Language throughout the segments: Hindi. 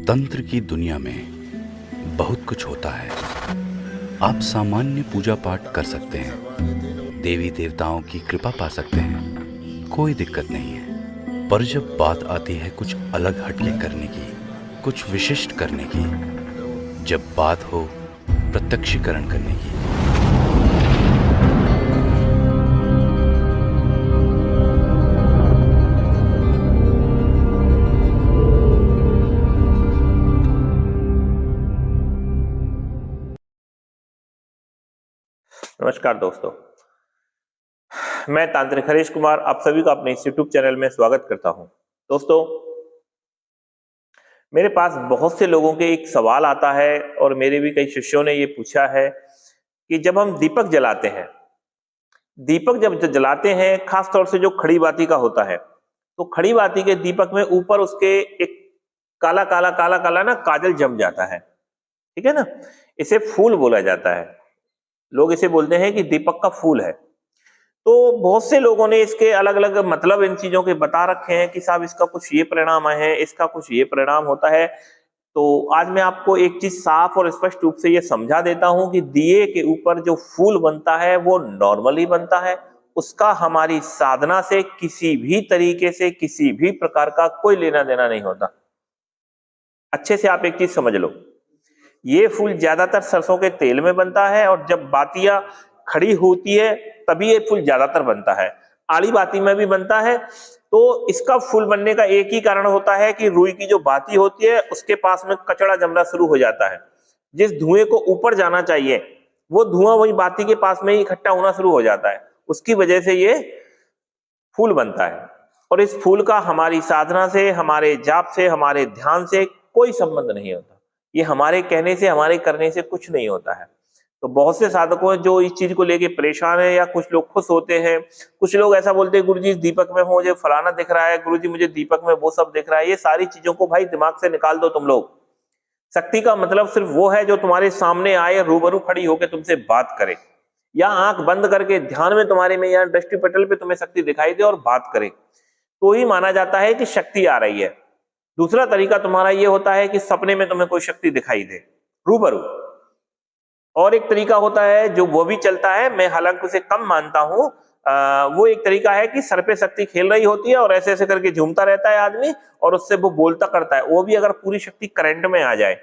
तंत्र की दुनिया में बहुत कुछ होता है। आप सामान्य पूजा पाठ कर सकते हैं, देवी देवताओं की कृपा पा सकते हैं, कोई दिक्कत नहीं है। पर जब बात आती है कुछ अलग हटके करने की, कुछ विशिष्ट करने की, जब बात हो प्रत्यक्षीकरण करने की, नमस्कार दोस्तों, मैं तांत्रिक हरीश कुमार आप सभी का अपने इस यूट्यूब चैनल में स्वागत करता हूं। दोस्तों, मेरे पास बहुत से लोगों के एक सवाल आता है और मेरे भी कई शिष्यों ने ये पूछा है कि जब हम दीपक जलाते हैं, दीपक जब जलाते हैं, खास तौर से जो खड़ी बाती का होता है, तो खड़ी बाती के दीपक में ऊपर उसके एक काला काला काला काला ना काजल जम जाता है। ठीक है ना, इसे फूल बोला जाता है। लोग इसे बोलते हैं कि दीपक का फूल है। तो बहुत से लोगों ने इसके अलग अलग मतलब इन चीजों के बता रखे हैं कि साहब इसका कुछ ये परिणाम है, इसका कुछ ये परिणाम होता है। तो आज मैं आपको एक चीज साफ और स्पष्ट रूप से ये समझा देता हूं कि दिए के ऊपर जो फूल बनता है वो नॉर्मली बनता है। उसका हमारी साधना से किसी भी तरीके से किसी भी प्रकार का कोई लेना देना नहीं होता। अच्छे से आप एक चीज समझ लो, ये फूल ज्यादातर सरसों के तेल में बनता है और जब बातियां खड़ी होती है तभी ये फूल ज्यादातर बनता है। आड़ी बाती में भी बनता है। तो इसका फूल बनने का एक ही कारण होता है कि रुई की जो बाती होती है उसके पास में कचड़ा जमना शुरू हो जाता है। जिस धुएं को ऊपर जाना चाहिए वो धुआं वही बाती के पास में ही इकट्ठा होना शुरू हो जाता है। उसकी वजह से ये फूल बनता है। और इस फूल का हमारी साधना से, हमारे जाप से, हमारे ध्यान से कोई संबंध नहीं होता। ये हमारे कहने से, हमारे करने से कुछ नहीं होता है। तो बहुत से साधकों हैं जो इस चीज को लेके परेशान है, या कुछ लोग खुश होते हैं। कुछ लोग ऐसा बोलते हैं, गुरुजी दीपक में हो, मुझे फलाना दिख रहा है, गुरुजी मुझे दीपक में वो सब दिख रहा है। ये सारी चीजों को भाई दिमाग से निकाल दो तुम लोग। शक्ति का मतलब सिर्फ वो है जो तुम्हारे सामने आए, रूबरू खड़ी होकर तुमसे बात करे, या आंख बंद करके ध्यान में तुम्हारे में या दृष्टि पटल पे तुम्हें शक्ति दिखाई दे और बात करे, तो ही माना जाता है कि शक्ति आ रही है। दूसरा तरीका तुम्हारा ये होता है कि सपने में तुम्हें कोई शक्ति दिखाई दे रूबरू। और एक तरीका होता है जो वो भी चलता है, मैं हालांकि उसे कम मानता हूं। वो एक तरीका है कि सर पे शक्ति खेल रही होती है और ऐसे ऐसे करके झूमता रहता है आदमी और उससे वो बोलता करता है। वो भी अगर पूरी शक्ति करंट में आ जाए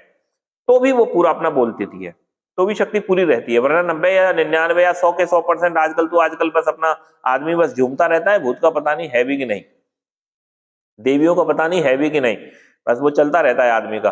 तो भी वो पूरा अपना बोल देती है, तो भी शक्ति पूरी रहती है। वरना 90 या 99 या 100 के 100% आजकल बस अपना आदमी बस झूमता रहता है। भूत का पता नहीं है भी कि नहीं, देवियों का पता नहीं है भी कि नहीं, बस वो चलता रहता है आदमी का।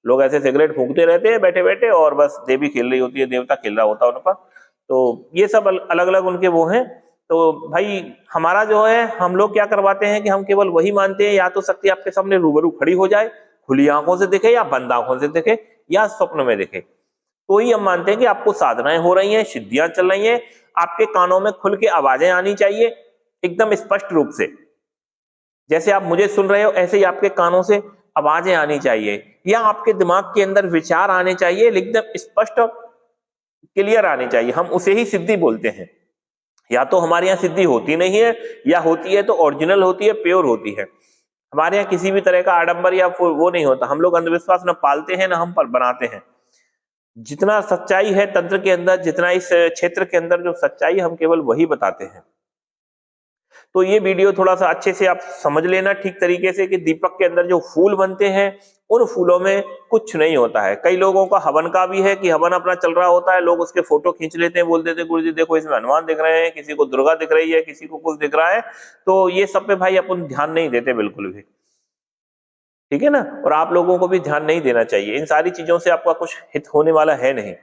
लोग ऐसे सिगरेट फूंकते रहते हैं बैठे बैठे और बस देवी खेल रही होती है, देवता खेल रहा होता है उन पर। तो ये सब अलग अलग उनके वो हैं। तो भाई हमारा जो है, हम लोग क्या करवाते हैं कि हम केवल वही मानते हैं, या तो शक्ति आपके सामने रूबरू खड़ी हो जाए, खुली आंखों से दिखे या बंद आंखों से दिखे या स्वप्न में दिखे, तो ही हम मानते हैं कि आपको साधनाएं हो रही हैं, सिद्धियां चल रही हैं। आपके कानों में खुल के आवाजें आनी चाहिए एकदम स्पष्ट रूप से। जैसे आप मुझे सुन रहे हो ऐसे ही आपके कानों से आवाजें आनी चाहिए, या आपके दिमाग के अंदर विचार आने चाहिए, एकदम स्पष्ट और क्लियर आने चाहिए। हम उसे ही सिद्धि बोलते हैं। या तो हमारे यहाँ सिद्धि होती नहीं है, या होती है तो ओरिजिनल होती है, प्योर होती है। हमारे यहाँ किसी भी तरह का आडंबर या वो नहीं होता। हम लोग अंधविश्वास न पालते हैं, न हम पर बनाते हैं। जितना सच्चाई है तंत्र के अंदर, जितना इस क्षेत्र के अंदर जो सच्चाई, हम केवल वही बताते हैं। तो ये वीडियो थोड़ा सा अच्छे से आप समझ लेना ठीक तरीके से कि दीपक के अंदर जो फूल बनते हैं उन फूलों में कुछ नहीं होता है। कई लोगों का हवन का भी है कि हवन अपना चल रहा होता है, लोग उसके फोटो खींच लेते हैं, बोल देते हैं गुरुजी देखो इसमें हनुमान दिख रहे हैं, किसी को दुर्गा दिख रही है, किसी को कुछ दिख रहा है। तो ये सब पे भाई अपन ध्यान नहीं देते बिल्कुल भी, ठीक है ना। और आप लोगों को भी ध्यान नहीं देना चाहिए। इन सारी चीजों से आपका कुछ हित होने वाला है नहीं,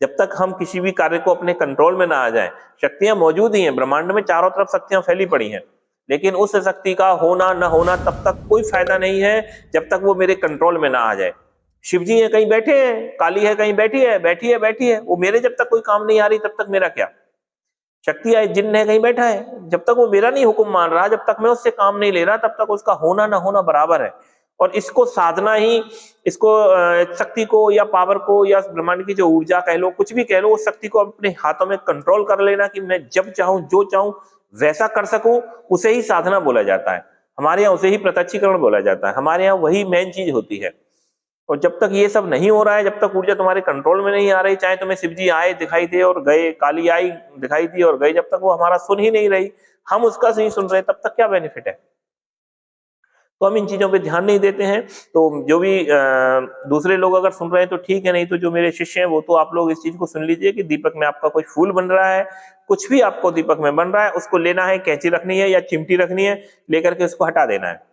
जब तक हम किसी भी कार्य को अपने कंट्रोल में ना आ जाए। शक्तियां मौजूद ही हैं ब्रह्मांड में, चारों तरफ शक्तियां फैली पड़ी हैं, लेकिन उस शक्ति का होना न होना तब तक कोई फायदा नहीं है जब तक वो मेरे कंट्रोल में ना आ जाए। शिव जी है कहीं बैठे हैं, काली है कहीं बैठी है, बैठी है बैठी है, वो मेरे जब तक कोई काम नहीं आ रही तब तक मेरा क्या। शक्ति है, जिन्न है कहीं बैठा है, जब तक वो मेरा नहीं हुक्म मान रहा, जब तक मैं उससे काम नहीं ले रहा, तब तक उसका होना ना होना बराबर है। और इसको साधना ही, इसको शक्ति को या पावर को या ब्रह्मांड की जो ऊर्जा कह लो, कुछ भी कह लो, उस शक्ति को अपने हाथों में कंट्रोल कर लेना कि मैं जब चाहूं जो चाहूं वैसा कर सकूं, उसे ही साधना बोला जाता है। हमारे यहाँ उसे ही प्रत्यक्षीकरण बोला जाता है। हमारे यहाँ वही मेन चीज होती है। और जब तक ये सब नहीं हो रहा है, जब तक ऊर्जा तुम्हारे कंट्रोल में नहीं आ रही, चाहे तुम्हें शिव जी आए दिखाई दे और गए, काली आई दिखाई दी और गए, जब तक वो हमारा सुन ही नहीं रही, हम उसका नहीं सुन रहे, तब तक क्या बेनिफिट है। तो हम इन चीजों पे ध्यान नहीं देते हैं। तो जो भी दूसरे लोग अगर सुन रहे हैं तो ठीक है, नहीं तो जो मेरे शिष्य हैं वो तो आप लोग इस चीज को सुन लीजिए कि दीपक में आपका कोई फूल बन रहा है, कुछ भी आपको दीपक में बन रहा है, उसको लेना है, कैंची रखनी है या चिमटी रखनी है, लेकर के उसको हटा देना है।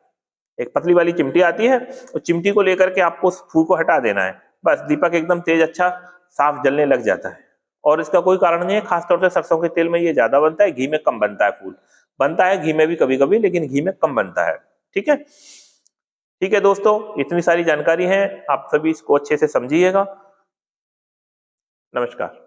एक पतली वाली चिमटी आती है, उस चिमटी को लेकर के आपको उस फूल को हटा देना है, बस दीपक एकदम तेज अच्छा साफ जलने लग जाता है। और इसका कोई कारण नहीं है, खासतौर से सरसों के तेल में ये ज्यादा बनता है, घी में कम बनता है। फूल बनता है घी में भी कभी कभी, लेकिन घी में कम बनता है। ठीक है, ठीक है दोस्तों, इतनी सारी जानकारी है, आप सभी इसको अच्छे से समझिएगा। नमस्कार।